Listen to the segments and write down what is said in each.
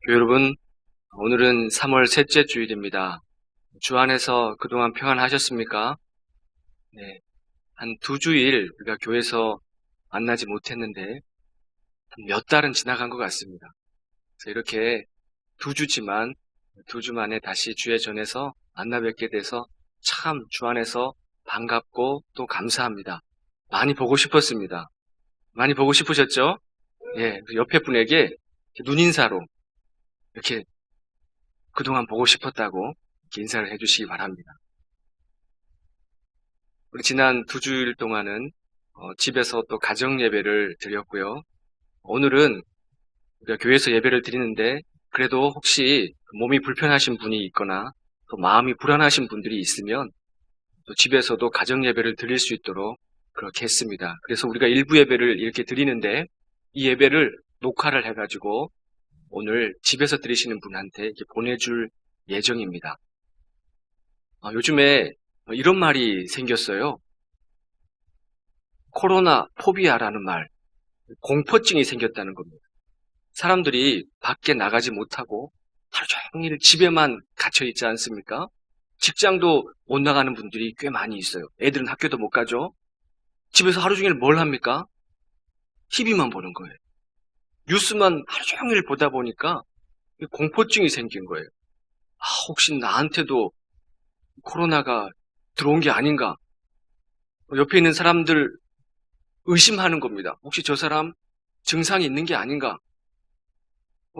여러분, 오늘은 3월 셋째 주일입니다. 주 안에서 그동안 평안하셨습니까? 네, 한 2주일 우리가 교회에서 만나지 못했는데 한 몇 달은 지나간 것 같습니다. 그래서 이렇게 2주지만 2주 만에 다시 주의 전에서 만나 뵙게 돼서 참 주 안에서 반갑고 또 감사합니다. 많이 보고 싶었습니다. 많이 보고 싶으셨죠? 예, 그 옆에 분에게 이렇게 눈인사로 이렇게 그동안 보고 싶었다고 이렇게 인사를 해주시기 바랍니다. 우리 지난 2주일 동안은 집에서 또 가정 예배를 드렸고요. 오늘은 우리가 교회에서 예배를 드리는데 그래도 혹시 몸이 불편하신 분이 있거나 또 마음이 불안하신 분들이 있으면 또 집에서도 가정 예배를 드릴 수 있도록 그렇게 했습니다. 그래서 우리가 일부 예배를 이렇게 드리는데 이 예배를 녹화를 해가지고 오늘 집에서 드리시는 분한테 이렇게 보내줄 예정입니다. 요즘에 이런 말이 생겼어요. 코로나 포비아라는 말, 공포증이 생겼다는 겁니다. 사람들이 밖에 나가지 못하고 하루 종일 집에만 갇혀 있지 않습니까? 직장도 못 나가는 분들이 꽤 많이 있어요. 애들은 학교도 못 가죠. 집에서 하루 종일 뭘 합니까? TV만 보는 거예요. 뉴스만 하루 종일 보다 보니까 공포증이 생긴 거예요. 혹시 나한테도 코로나가 들어온 게 아닌가? 옆에 있는 사람들 의심하는 겁니다. 혹시 저 사람 증상이 있는 게 아닌가?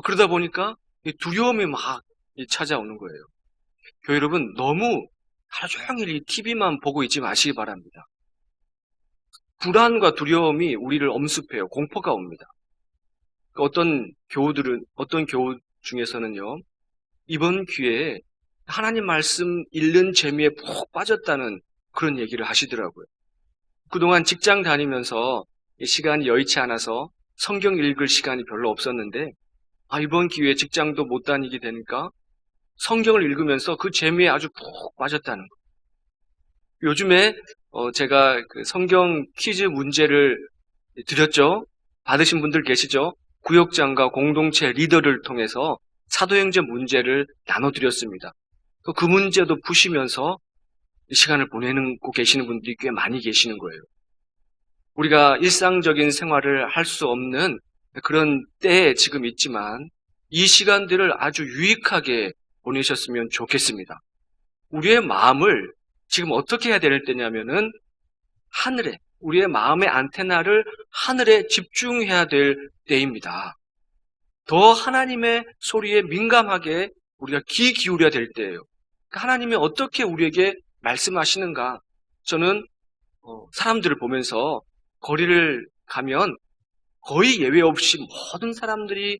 그러다 보니까 두려움이 막 찾아오는 거예요. 교회 여러분, 너무 하루 종일 이 TV만 보고 있지 마시기 바랍니다. 불안과 두려움이 우리를 엄습해요. 공포가 옵니다. 어떤 교우 중에서는요, 이번 기회에 하나님 말씀 읽는 재미에 푹 빠졌다는 그런 얘기를 하시더라고요. 그동안 직장 다니면서 시간이 여의치 않아서 성경 읽을 시간이 별로 없었는데, 이번 기회에 직장도 못 다니게 되니까 성경을 읽으면서 그 재미에 아주 푹 빠졌다는 거예요. 요즘에 제가 그 성경 퀴즈 문제를 드렸죠. 받으신 분들 계시죠? 구역장과 공동체 리더를 통해서 사도행전 문제를 나눠드렸습니다. 그 문제도 푸시면서 시간을 보내고 계시는 분들이 꽤 많이 계시는 거예요. 우리가 일상적인 생활을 할 수 없는 그런 때에 지금 있지만 이 시간들을 아주 유익하게 보내셨으면 좋겠습니다. 우리의 마음을 지금 어떻게 해야 될 때냐면은 하늘에, 우리의 마음의 안테나를 하늘에 집중해야 될 때입니다. 더 하나님의 소리에 민감하게 우리가 귀 기울여야 될 때예요. 하나님이 어떻게 우리에게 말씀하시는가? 저는 사람들을 보면서 거리를 가면 거의 예외 없이 모든 사람들이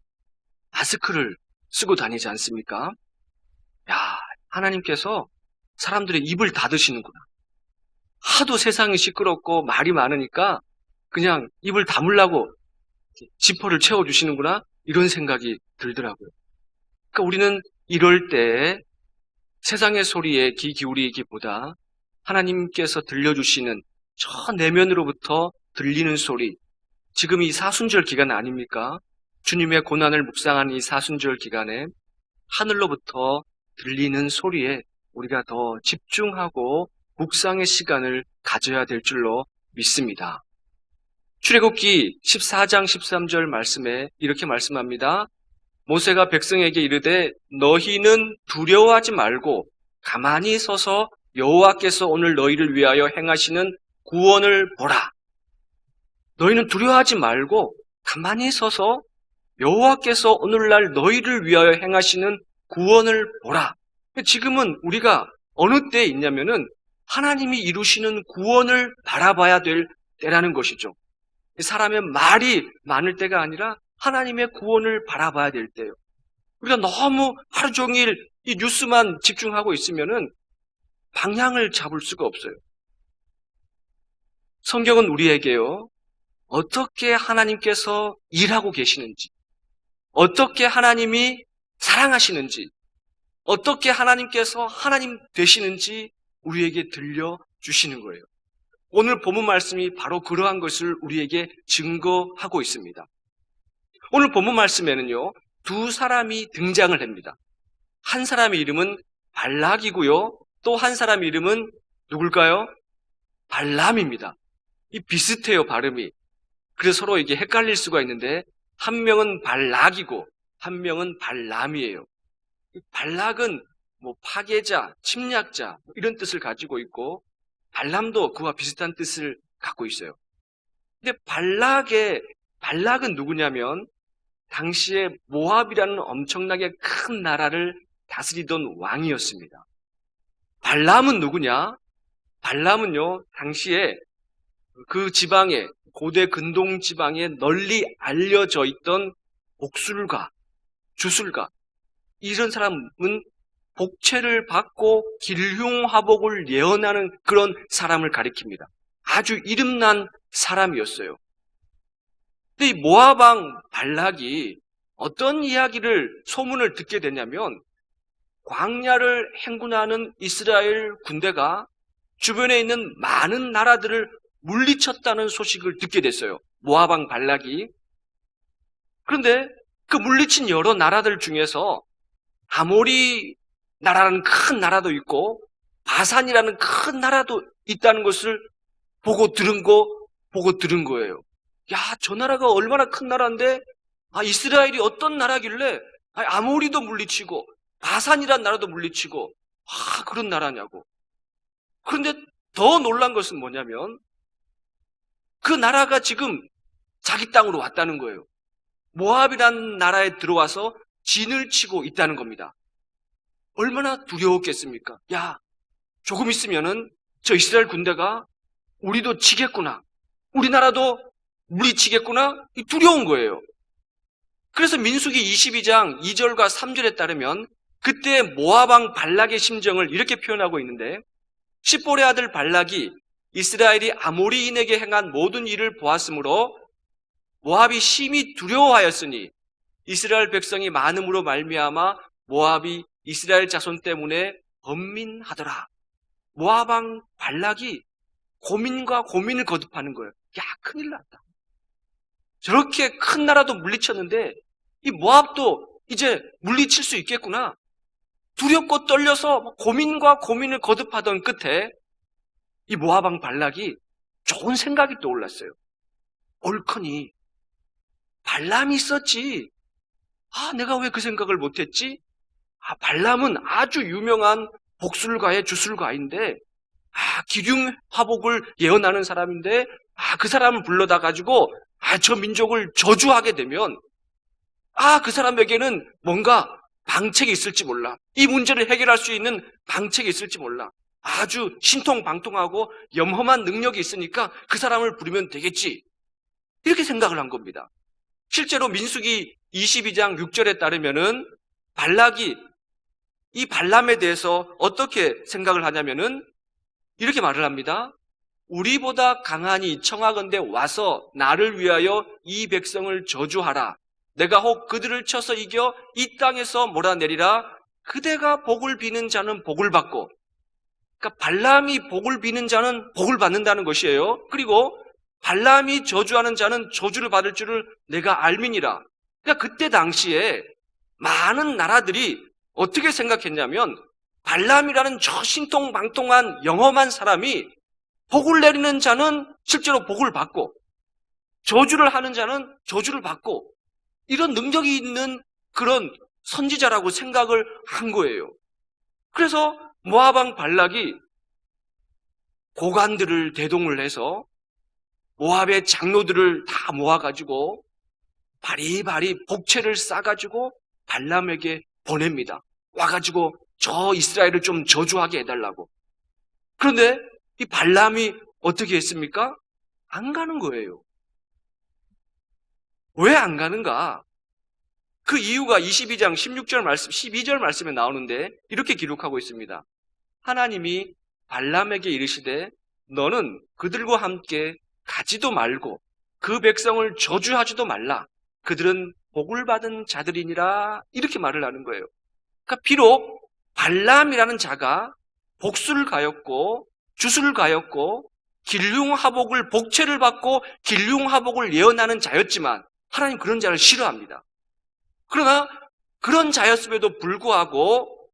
마스크를 쓰고 다니지 않습니까? 야, 하나님께서 사람들의 입을 닫으시는구나. 하도 세상이 시끄럽고 말이 많으니까 그냥 입을 다물라고 지퍼를 채워주시는구나. 이런 생각이 들더라고요. 그러니까 우리는 이럴 때 세상의 소리에 귀 기울이기보다 하나님께서 들려주시는 저 내면으로부터 들리는 소리, 지금 이 사순절 기간 아닙니까? 주님의 고난을 묵상하는 이 사순절 기간에 하늘로부터 들리는 소리에 우리가 더 집중하고 묵상의 시간을 가져야 될 줄로 믿습니다. 출애굽기 14장 13절 말씀에 이렇게 말씀합니다. 모세가 백성에게 이르되 너희는 두려워하지 말고 가만히 서서 여호와께서 오늘 너희를 위하여 행하시는 구원을 보라. 너희는 두려워하지 말고 가만히 서서 여호와께서 오늘날 너희를 위하여 행하시는 구원을 보라. 지금은 우리가 어느 때에 있냐면은 하나님이 이루시는 구원을 바라봐야 될 때라는 것이죠. 사람의 말이 많을 때가 아니라 하나님의 구원을 바라봐야 될 때예요. 우리가 너무 하루 종일 이 뉴스만 집중하고 있으면은 방향을 잡을 수가 없어요. 성경은 우리에게요, 어떻게 하나님께서 일하고 계시는지, 어떻게 하나님이 사랑하시는지, 어떻게 하나님께서 하나님 되시는지 우리에게 들려주시는 거예요. 오늘 본문 말씀이 바로 그러한 것을 우리에게 증거하고 있습니다. 오늘 본문 말씀에는요, 두 사람이 등장을 합니다. 한 사람의 이름은 발락이고요. 또 한 사람의 이름은 누굴까요? 발람입니다. 이 비슷해요, 발음이. 그래서 서로 이게 헷갈릴 수가 있는데 한 명은 발락이고 한 명은 발람이에요. 발락은 뭐 파괴자, 침략자 이런 뜻을 가지고 있고 발람도 그와 비슷한 뜻을 갖고 있어요. 근데 발락은 누구냐면 당시에 모압이라는 엄청나게 큰 나라를 다스리던 왕이었습니다. 발람은 누구냐? 발람은요, 당시에 그 지방에, 고대 근동 지방에 널리 알려져 있던 복술가, 주술가, 이런 사람은 복채를 받고 길흉화복을 예언하는 그런 사람을 가리킵니다. 아주 이름난 사람이었어요. 근데 이 모압 왕 발락이 어떤 이야기를, 소문을 듣게 되냐면 광야를 행군하는 이스라엘 군대가 주변에 있는 많은 나라들을 물리쳤다는 소식을 듣게 됐어요. 모압 왕 발락이. 그런데 그 물리친 여러 나라들 중에서 아모리 나라는 큰 나라도 있고 바산이라는 큰 나라도 있다는 것을 보고 들은 거예요. 야, 저 나라가 얼마나 큰 나라인데 이스라엘이 어떤 나라길래 아모리도 물리치고 바산이라는 나라도 물리치고 그런 나라냐고. 그런데 더 놀란 것은 뭐냐면 그 나라가 지금 자기 땅으로 왔다는 거예요. 모압이라는 나라에 들어와서 진을 치고 있다는 겁니다. 얼마나 두려웠겠습니까? 야, 조금 있으면은 저 이스라엘 군대가 우리도 치겠구나. 우리나라도 물리치겠구나. 두려운 거예요. 그래서 민수기 22장 2절과 3절에 따르면 그때 모압 왕 발락의 심정을 이렇게 표현하고 있는데, 십볼의 아들 발락이 이스라엘이 아모리인에게 행한 모든 일을 보았으므로 모압이 심히 두려워하였으니 이스라엘 백성이 많음으로 말미암아 모압이 이스라엘 자손 때문에 번민하더라. 모압 왕 발락이 고민과 고민을 거듭하는 거예요. 야, 큰일 났다. 저렇게 큰 나라도 물리쳤는데 이 모압도 이제 물리칠 수 있겠구나. 두렵고 떨려서 고민과 고민을 거듭하던 끝에 이 모압 왕 발락이 좋은 생각이 떠올랐어요. 옳거니 발람이 있었지. 내가 왜 그 생각을 못했지? 발람은 아주 유명한 복술가의 주술가인데 기륭화복을 예언하는 사람인데 그 사람을 불러다 가지고 저 민족을 저주하게 되면 그 사람에게는 뭔가 방책이 있을지 몰라. 이 문제를 해결할 수 있는 방책이 있을지 몰라. 아주 신통방통하고 염험한 능력이 있으니까 그 사람을 부르면 되겠지. 이렇게 생각을 한 겁니다. 실제로 민수기 22장 6절에 따르면은 발락이 이 발람에 대해서 어떻게 생각을 하냐면은 이렇게 말을 합니다. 우리보다 강하니 청하건대 와서 나를 위하여 이 백성을 저주하라. 내가 혹 그들을 쳐서 이겨 이 땅에서 몰아내리라. 그대가 복을 비는 자는 복을 받고, 그러니까 발람이 복을 비는 자는 복을 받는다는 것이에요. 그리고 발람이 저주하는 자는 저주를 받을 줄을 내가 알미니라. 그러니까 그때 당시에 많은 나라들이 어떻게 생각했냐면 발람이라는 저 신통방통한 영험한 사람이 복을 내리는 자는 실제로 복을 받고 저주를 하는 자는 저주를 받고 이런 능력이 있는 그런 선지자라고 생각을 한 거예요. 그래서 모압 왕 발락이 고관들을 대동을 해서 모압의 장로들을 다 모아가지고 바리바리 복채를 싸가지고 발람에게 보냅니다. 와가지고 저 이스라엘을 좀 저주하게 해달라고. 그런데 이 발람이 어떻게 했습니까? 안 가는 거예요. 왜 안 가는가? 그 이유가 22장 16절 말씀, 12절 말씀에 나오는데 이렇게 기록하고 있습니다. 하나님이 발람에게 이르시되 너는 그들과 함께 가지도 말고 그 백성을 저주하지도 말라. 그들은 복을 받은 자들이니라. 이렇게 말을 하는 거예요. 그러니까 비록 발람이라는 자가 복술가였고 주술가였고 길흉화복을 복채를 받고 길흉화복을 예언하는 자였지만 하나님 그런 자를 싫어합니다. 그러나 그런 자였음에도 불구하고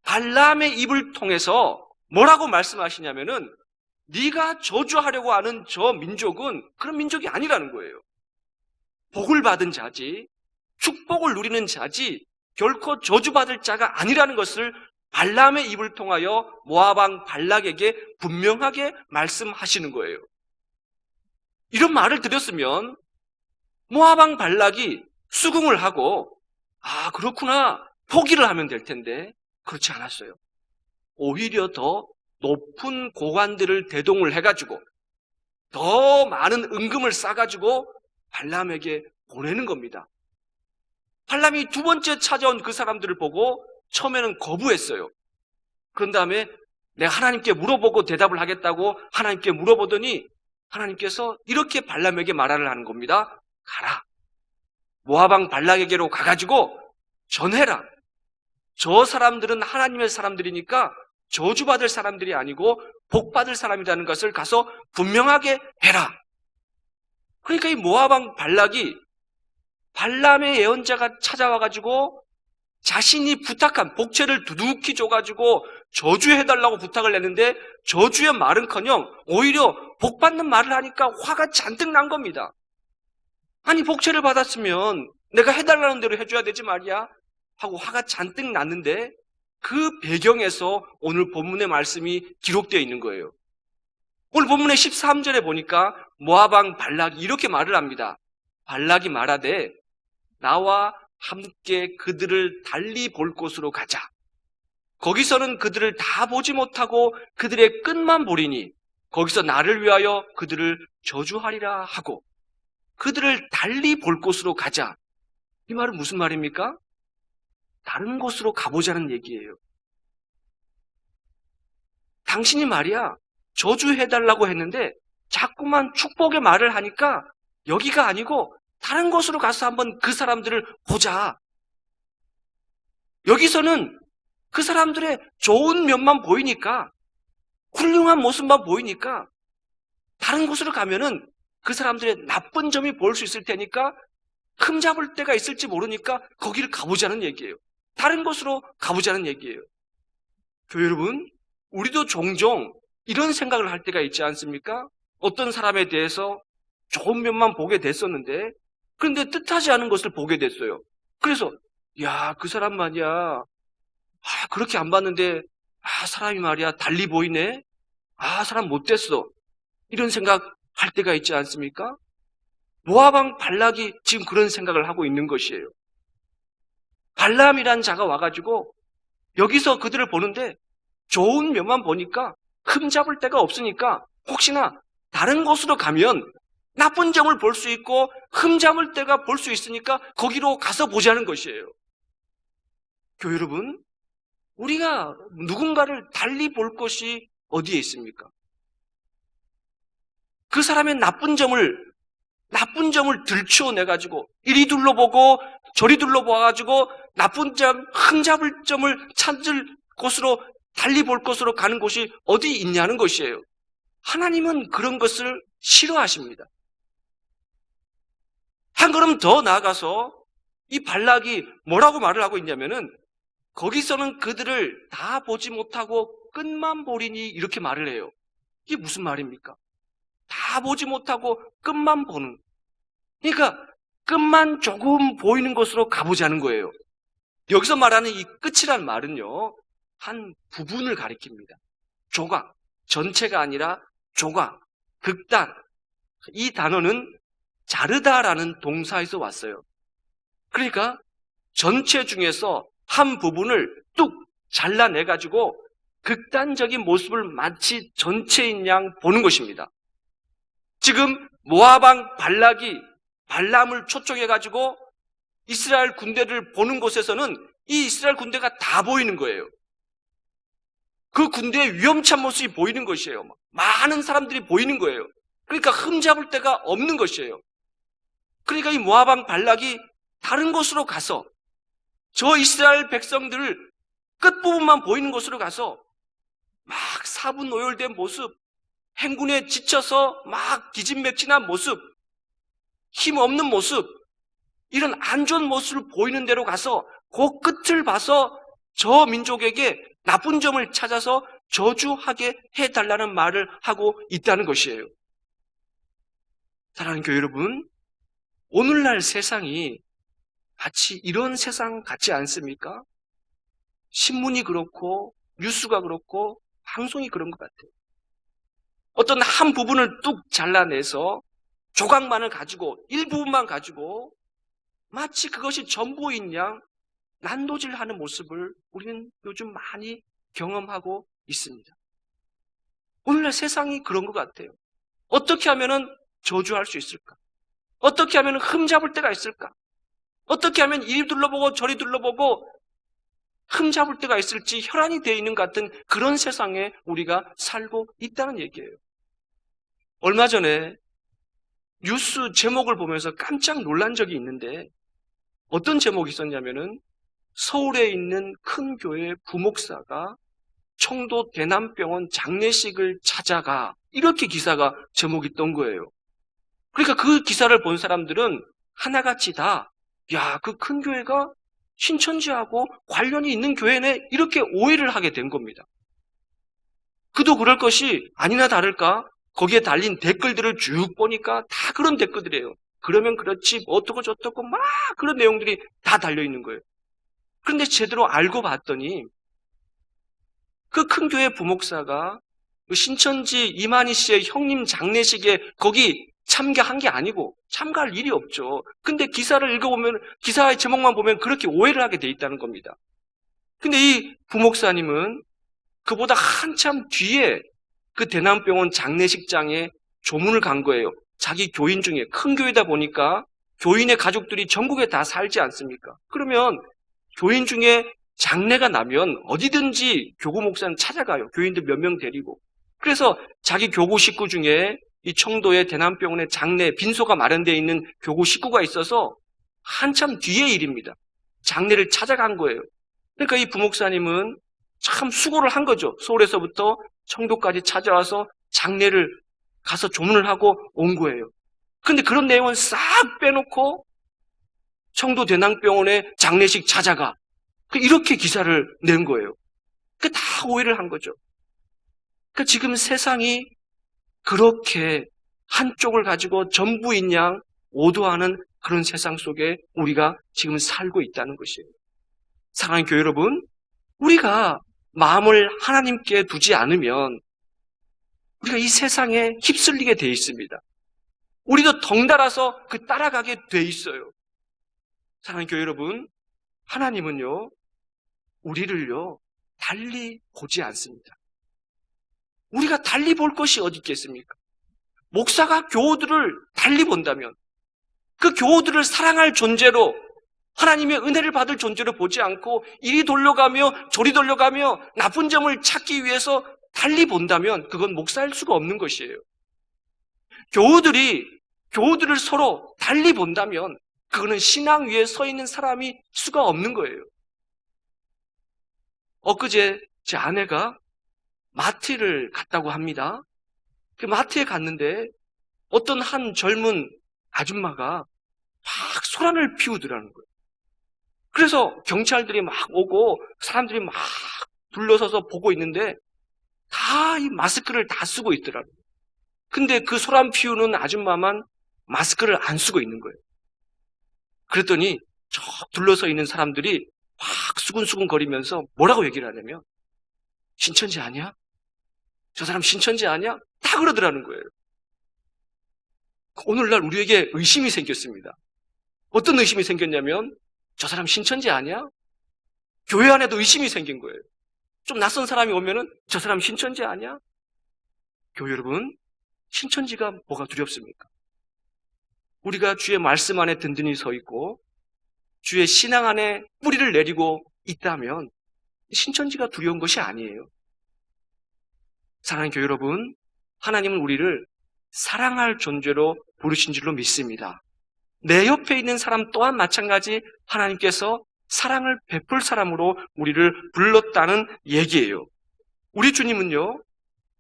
발람의 입을 통해서 뭐라고 말씀하시냐면은 네가 저주하려고 하는 저 민족은 그런 민족이 아니라는 거예요. 복을 받은 자지, 축복을 누리는 자지, 결코 저주받을 자가 아니라는 것을 발람의 입을 통하여 모압 왕 발락에게 분명하게 말씀하시는 거예요. 이런 말을 들었으면 모압 왕 발락이 수긍을 하고 아 그렇구나 포기를 하면 될 텐데 그렇지 않았어요. 오히려 더 높은 고관들을 대동을 해가지고 더 많은 은금을 싸가지고 발람에게 보내는 겁니다. 발람이 두 번째 찾아온 그 사람들을 보고 처음에는 거부했어요. 그런 다음에 내가 하나님께 물어보고 대답을 하겠다고 하나님께 물어보더니 하나님께서 이렇게 발람에게 말을 하는 겁니다. 가라. 모압 왕 발락에게로 가가지고 전해라. 저 사람들은 하나님의 사람들이니까 저주받을 사람들이 아니고 복받을 사람이라는 것을 가서 분명하게 해라. 그러니까 이 모압 왕 발락이 발람의 예언자가 찾아와가지고 자신이 부탁한 복채를 두둑히 줘가지고 저주해달라고 부탁을 했는데 저주의 말은커녕 오히려 복받는 말을 하니까 화가 잔뜩 난 겁니다. 아니 복채를 받았으면 내가 해달라는 대로 해줘야 되지 말이야 하고 화가 잔뜩 났는데 그 배경에서 오늘 본문의 말씀이 기록되어 있는 거예요. 오늘 본문의 13절에 보니까 모압 왕 발락이 이렇게 말을 합니다. 발락이 말하되 나와 함께 그들을 달리 볼 곳으로 가자. 거기서는 그들을 다 보지 못하고 그들의 끝만 보리니 거기서 나를 위하여 그들을 저주하리라 하고 그들을 달리 볼 곳으로 가자. 이 말은 무슨 말입니까? 다른 곳으로 가보자는 얘기예요. 당신이 말이야 저주해달라고 했는데 자꾸만 축복의 말을 하니까 여기가 아니고 다른 곳으로 가서 한번 그 사람들을 보자. 여기서는 그 사람들의 좋은 면만 보이니까 훌륭한 모습만 보이니까 다른 곳으로 가면은 그 사람들의 나쁜 점이 보일 수 있을 테니까 흠잡을 때가 있을지 모르니까 거기를 가보자는 얘기예요. 다른 곳으로 가보자는 얘기예요. 교회 여러분, 우리도 종종 이런 생각을 할 때가 있지 않습니까? 어떤 사람에 대해서 좋은 면만 보게 됐었는데 그런데 뜻하지 않은 것을 보게 됐어요. 그래서 야, 그 사람 말이야 그렇게 안 봤는데 사람이 말이야 달리 보이네. 사람 못됐어. 이런 생각 할 때가 있지 않습니까? 모압 왕 발락이 지금 그런 생각을 하고 있는 것이에요. 발람이란 자가 와가지고 여기서 그들을 보는데 좋은 면만 보니까 흠잡을 데가 없으니까 혹시나 다른 곳으로 가면 나쁜 점을 볼 수 있고 흠잡을 데가 볼 수 있으니까 거기로 가서 보자는 것이에요. 교회 여러분, 우리가 누군가를 달리 볼 것이 어디에 있습니까? 그 사람의 나쁜 점을 들추어내가지고 이리 둘러보고 저리 둘러봐가지고 나쁜 점, 흠잡을 점을 찾을 곳으로 달리 볼 곳으로 가는 곳이 어디 있냐는 것이에요. 하나님은 그런 것을 싫어하십니다. 한 걸음 더 나아가서 이 발락이 뭐라고 말을 하고 있냐면은 거기서는 그들을 다 보지 못하고 끝만 보리니 이렇게 말을 해요. 이게 무슨 말입니까? 다 보지 못하고 끝만 보는. 그러니까 끝만 조금 보이는 곳으로 가보자는 거예요. 여기서 말하는 이 끝이란 말은요. 한 부분을 가리킵니다. 조각, 전체가 아니라 조각, 극단. 이 단어는 자르다라는 동사에서 왔어요. 그러니까 전체 중에서 한 부분을 뚝 잘라내가지고 극단적인 모습을 마치 전체인 양 보는 것입니다. 지금 모압 왕 발락이 발람을 초청해가지고 이스라엘 군대를 보는 곳에서는 이 이스라엘 군대가 다 보이는 거예요. 그 군대의 위험찬 모습이 보이는 것이에요. 많은 사람들이 보이는 거예요. 그러니까 흠잡을 데가 없는 것이에요. 그러니까 이 모압 왕 발락이 다른 곳으로 가서 저 이스라엘 백성들을 끝부분만 보이는 곳으로 가서 막 사분오열된 모습, 행군에 지쳐서 막 기진맥진한 모습, 힘없는 모습, 이런 안 좋은 모습을 보이는 대로 가서 그 끝을 봐서 저 민족에게 나쁜 점을 찾아서 저주하게 해달라는 말을 하고 있다는 것이에요. 사랑하는 교회 여러분, 오늘날 세상이 마치 이런 세상 같지 않습니까? 신문이 그렇고 뉴스가 그렇고 방송이 그런 것 같아요. 어떤 한 부분을 뚝 잘라내서 조각만을 가지고 일부분만 가지고 마치 그것이 전부인 양 난도질하는 모습을 우리는 요즘 많이 경험하고 있습니다. 오늘날 세상이 그런 것 같아요. 어떻게 하면은 저주할 수 있을까? 어떻게 하면 흠잡을 때가 있을까? 어떻게 하면 이리 둘러보고 저리 둘러보고 흠잡을 때가 있을지 혈안이 되어 있는 것 같은 그런 세상에 우리가 살고 있다는 얘기예요. 얼마 전에 뉴스 제목을 보면서 깜짝 놀란 적이 있는데 어떤 제목이 있었냐면은 서울에 있는 큰 교회 부목사가 청도 대남병원 장례식을 찾아가 이렇게 기사가 제목이 떴던 거예요. 그러니까 그 기사를 본 사람들은 하나같이 다 야, 그 큰 교회가 신천지하고 관련이 있는 교회네 이렇게 오해를 하게 된 겁니다. 그도 그럴 것이 아니나 다를까 거기에 달린 댓글들을 쭉 보니까 다 그런 댓글들이에요. 그러면 그렇지 어떻고 저떻고 막 그런 내용들이 다 달려있는 거예요. 그런데 제대로 알고 봤더니 그 큰 교회 부목사가 신천지 이만희 씨의 형님 장례식에 거기 참가한 게 아니고 참가할 일이 없죠. 근데 기사를 읽어보면 기사의 제목만 보면 그렇게 오해를 하게 돼 있다는 겁니다. 근데 이 부목사님은 그보다 한참 뒤에 그 대남병원 장례식장에 조문을 간 거예요. 자기 교인 중에 큰 교회다 보니까 교인의 가족들이 전국에 다 살지 않습니까? 그러면 교인 중에 장례가 나면 어디든지 교구 목사는 찾아가요. 교인들 몇 명 데리고. 그래서 자기 교구 식구 중에 이 청도의 대남병원에 장례 빈소가 마련되어 있는 교구 식구가 있어서 한참 뒤의 일입니다. 장례를 찾아간 거예요. 그러니까 이 부목사님은 참 수고를 한 거죠. 서울에서부터 청도까지 찾아와서 장례를 가서 조문을 하고 온 거예요. 그런데 그런 내용은 싹 빼놓고 청도 대남병원에 장례식 찾아가. 이렇게 기사를 낸 거예요. 그 다 오해를 한 거죠. 그러니까 지금 세상이 그렇게 한쪽을 가지고 전부인 양 오도하는 그런 세상 속에 우리가 지금 살고 있다는 것이에요. 사랑하는 교회 여러분, 우리가 마음을 하나님께 두지 않으면 우리가 이 세상에 휩쓸리게 돼 있습니다. 우리도 덩달아서 그 따라가게 돼 있어요. 사랑하는 교회 여러분, 하나님은요, 우리를요, 달리 보지 않습니다. 우리가 달리 볼 것이 어디 있겠습니까? 목사가 교우들을 달리 본다면 그 교우들을 사랑할 존재로 하나님의 은혜를 받을 존재로 보지 않고 이리 돌려가며 저리 돌려가며 나쁜 점을 찾기 위해서 달리 본다면 그건 목사일 수가 없는 것이에요. 교우들을 서로 달리 본다면 그거는 신앙 위에 서 있는 사람이 수가 없는 거예요. 엊그제 제 아내가 마트를 갔다고 합니다. 그 마트에 갔는데 어떤 한 젊은 아줌마가 막 소란을 피우더라는 거예요. 그래서 경찰들이 막 오고 사람들이 막 둘러서서 보고 있는데 다 이 마스크를 다 쓰고 있더라고요. 근데 그 소란 피우는 아줌마만 마스크를 안 쓰고 있는 거예요. 그랬더니 저 둘러서 있는 사람들이 막 수근수근 거리면서 뭐라고 얘기를 하냐면 신천지 아니야? 저 사람 신천지 아니야? 다 그러더라는 거예요. 오늘날 우리에게 의심이 생겼습니다. 어떤 의심이 생겼냐면 저 사람 신천지 아니야? 교회 안에도 의심이 생긴 거예요. 좀 낯선 사람이 오면은 저 사람 신천지 아니야? 교회 여러분, 신천지가 뭐가 두렵습니까? 우리가 주의 말씀 안에 든든히 서 있고 주의 신앙 안에 뿌리를 내리고 있다면 신천지가 두려운 것이 아니에요. 사랑하는 교회 여러분, 하나님은 우리를 사랑할 존재로 부르신 줄로 믿습니다. 내 옆에 있는 사람 또한 마찬가지 하나님께서 사랑을 베풀 사람으로 우리를 불렀다는 얘기예요. 우리 주님은요,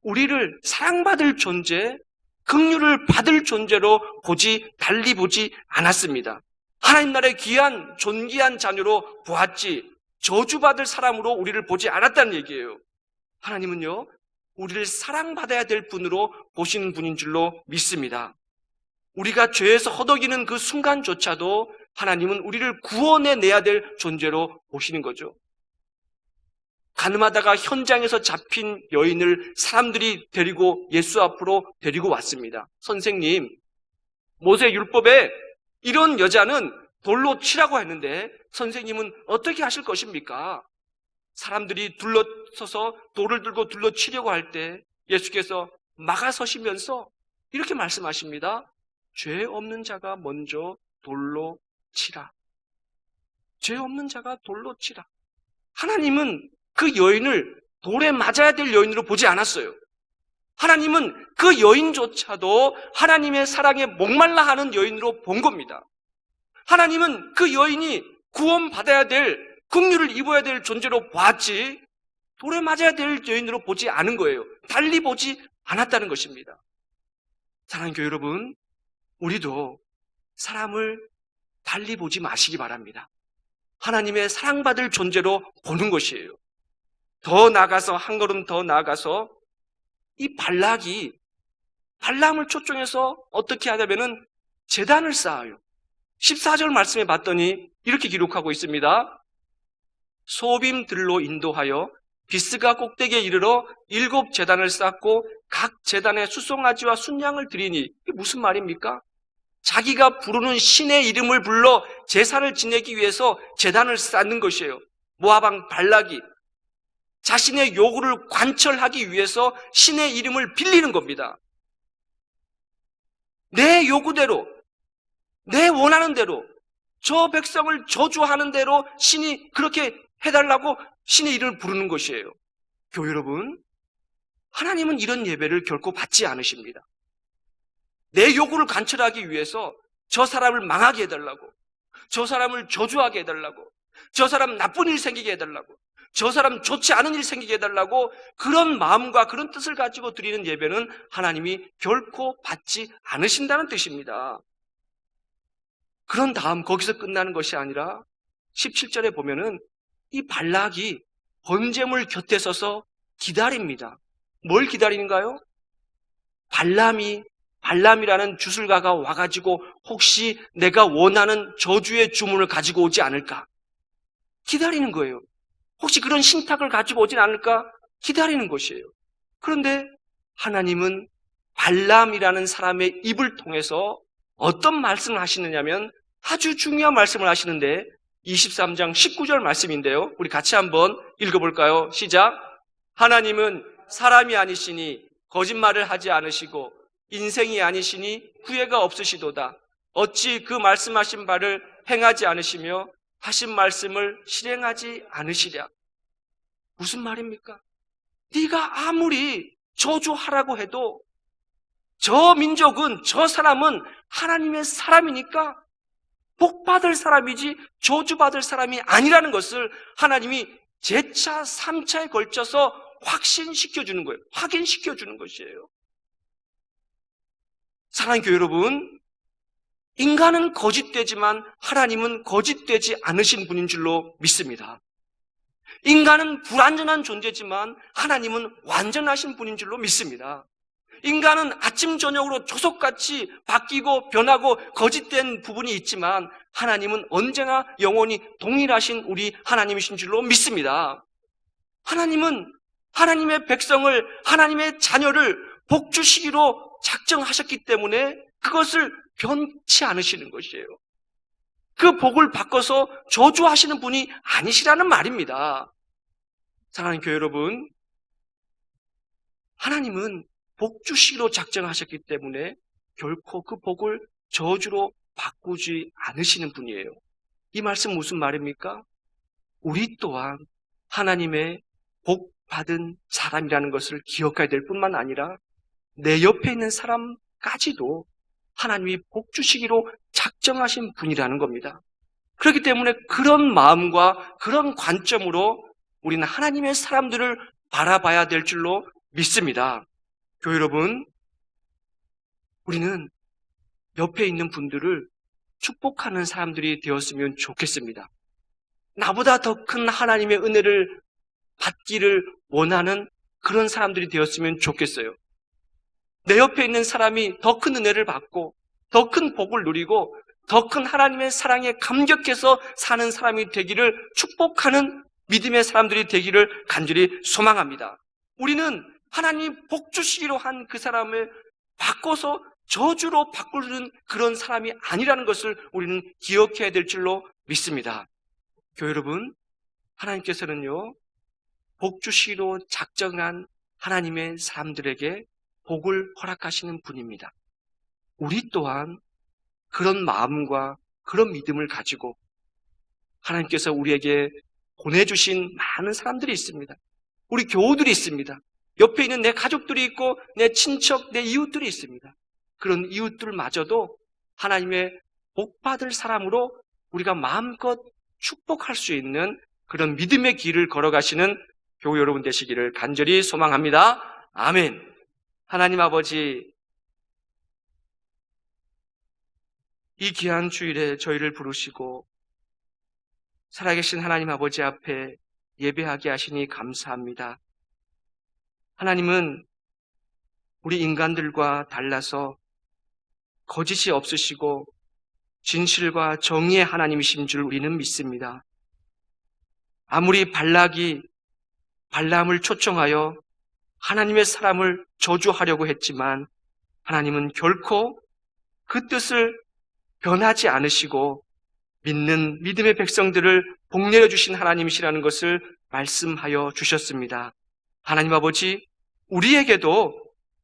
우리를 사랑받을 존재, 긍휼을 받을 존재로 달리 보지 않았습니다. 하나님 나라의 귀한 존귀한 자녀로 보았지 저주받을 사람으로 우리를 보지 않았다는 얘기예요. 하나님은요, 우리를 사랑받아야 될 분으로 보시는 분인 줄로 믿습니다. 우리가 죄에서 허덕이는 그 순간조차도 하나님은 우리를 구원해내야 될 존재로 보시는 거죠. 가늠하다가 현장에서 잡힌 여인을 사람들이 데리고 예수 앞으로 데리고 왔습니다. 선생님, 모세 율법에 이런 여자는 돌로 치라고 했는데 선생님은 어떻게 하실 것입니까? 사람들이 둘러서서 돌을 들고 둘러치려고 할 때 예수께서 막아서시면서 이렇게 말씀하십니다. 죄 없는 자가 먼저 돌로 치라. 죄 없는 자가 돌로 치라. 하나님은 그 여인을 돌에 맞아야 될 여인으로 보지 않았어요. 하나님은 그 여인조차도 하나님의 사랑에 목말라 하는 여인으로 본 겁니다. 하나님은 그 여인이 구원받아야 될, 긍휼을 입어야 될 존재로 봤지 돌에 맞아야 될 여인으로 보지 않은 거예요. 달리 보지 않았다는 것입니다. 사랑하는 교회 여러분, 우리도 사람을 달리 보지 마시기 바랍니다. 하나님의 사랑받을 존재로 보는 것이에요. 더 나아가서, 한 걸음 더 나아가서 이 발락이 발람을 초청해서 어떻게 하냐면은 제단을 쌓아요. 14절 말씀에 봤더니 이렇게 기록하고 있습니다. 소빔들로 인도하여 비스가 꼭대기에 이르러 7 제단을 쌓고 각 제단에 수송아지와 순양을 드리니 이게 무슨 말입니까? 자기가 부르는 신의 이름을 불러 제사를 지내기 위해서 제단을 쌓는 것이에요. 모압 발락이 자신의 요구를 관철하기 위해서 신의 이름을 빌리는 겁니다. 내 요구대로, 내 원하는 대로, 저 백성을 저주하는 대로 신이 그렇게 해달라고 신의 이름을 부르는 것이에요. 교회 여러분, 하나님은 이런 예배를 결코 받지 않으십니다. 내 요구를 관철하기 위해서 저 사람을 망하게 해달라고, 저 사람을 저주하게 해달라고, 저 사람 나쁜 일 생기게 해달라고, 저 사람 좋지 않은 일 생기게 해달라고 그런 마음과 그런 뜻을 가지고 드리는 예배는 하나님이 결코 받지 않으신다는 뜻입니다. 그런 다음 거기서 끝나는 것이 아니라 17절에 보면은 이 발락이 번제물 곁에 서서 기다립니다. 뭘 기다리는가요? 발람이라는 주술가가 와가지고 혹시 내가 원하는 저주의 주문을 가지고 오지 않을까? 기다리는 거예요. 혹시 그런 신탁을 가지고 오진 않을까? 기다리는 것이에요. 그런데 하나님은 발람이라는 사람의 입을 통해서 어떤 말씀을 하시느냐면 아주 중요한 말씀을 하시는데 23장 19절 말씀인데요. 우리 같이 한번 읽어볼까요? 시작. 하나님은 사람이 아니시니 거짓말을 하지 않으시고 인생이 아니시니 후회가 없으시도다. 어찌 그 말씀하신 바를 행하지 않으시며 하신 말씀을 실행하지 않으시랴. 무슨 말입니까? 네가 아무리 저주하라고 해도 저 민족은, 저 사람은 하나님의 사람이니까 복받을 사람이지 저주받을 사람이 아니라는 것을 하나님이 제차 3차에 걸쳐서 확신시켜주는 거예요. 확인시켜주는 것이에요. 사랑하는 교회 여러분, 인간은 거짓되지만 하나님은 거짓되지 않으신 분인 줄로 믿습니다. 인간은 불완전한 존재지만 하나님은 완전하신 분인 줄로 믿습니다. 인간은 아침 저녁으로 조석같이 바뀌고 변하고 거짓된 부분이 있지만 하나님은 언제나 영원히 동일하신 우리 하나님이신 줄로 믿습니다. 하나님은 하나님의 백성을, 하나님의 자녀를 복주시기로 작정하셨기 때문에 그것을 변치 않으시는 것이에요. 그 복을 바꿔서 저주하시는 분이 아니시라는 말입니다. 사랑하는 교회 여러분, 하나님은 복 주시기로 작정하셨기 때문에 결코 그 복을 저주로 바꾸지 않으시는 분이에요. 이 말씀 무슨 말입니까? 우리 또한 하나님의 복 받은 사람이라는 것을 기억해야 될 뿐만 아니라 내 옆에 있는 사람까지도 하나님이 복 주시기로 작정하신 분이라는 겁니다. 그렇기 때문에 그런 마음과 그런 관점으로 우리는 하나님의 사람들을 바라봐야 될 줄로 믿습니다. 교회 여러분, 우리는 옆에 있는 분들을 축복하는 사람들이 되었으면 좋겠습니다. 나보다 더 큰 하나님의 은혜를 받기를 원하는 그런 사람들이 되었으면 좋겠어요. 내 옆에 있는 사람이 더 큰 은혜를 받고 더 큰 복을 누리고 더 큰 하나님의 사랑에 감격해서 사는 사람이 되기를 축복하는 믿음의 사람들이 되기를 간절히 소망합니다. 우리는 하나님 복 주시기로 한 그 사람을 바꿔서 저주로 바꾸는 그런 사람이 아니라는 것을 우리는 기억해야 될 줄로 믿습니다. 교회 여러분, 하나님께서는요, 복 주시기로 작정한 하나님의 사람들에게 복을 허락하시는 분입니다. 우리 또한 그런 마음과 그런 믿음을 가지고 하나님께서 우리에게 보내주신 많은 사람들이 있습니다. 우리 교우들이 있습니다. 옆에 있는 내 가족들이 있고 내 친척, 내 이웃들이 있습니다. 그런 이웃들마저도 하나님의 복받을 사람으로 우리가 마음껏 축복할 수 있는 그런 믿음의 길을 걸어가시는 교우 여러분 되시기를 간절히 소망합니다. 아멘. 하나님 아버지, 이 귀한 주일에 저희를 부르시고 살아계신 하나님 아버지 앞에 예배하게 하시니 감사합니다. 하나님은 우리 인간들과 달라서 거짓이 없으시고 진실과 정의의 하나님이신 줄 우리는 믿습니다. 아무리 발락이 발람을 초청하여 하나님의 사람을 저주하려고 했지만 하나님은 결코 그 뜻을 변하지 않으시고 믿는 믿음의 백성들을 복내려 주신 하나님이시라는 것을 말씀하여 주셨습니다. 하나님 아버지, 우리에게도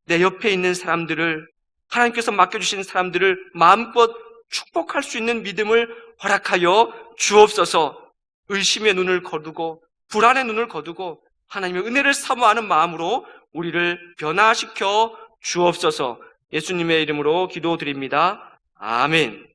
내 옆에 있는 사람들을, 하나님께서 맡겨주신 사람들을 마음껏 축복할 수 있는 믿음을 허락하여 주옵소서. 의심의 눈을 거두고 불안의 눈을 거두고 하나님의 은혜를 사모하는 마음으로 우리를 변화시켜 주옵소서. 예수님의 이름으로 기도드립니다. 아멘.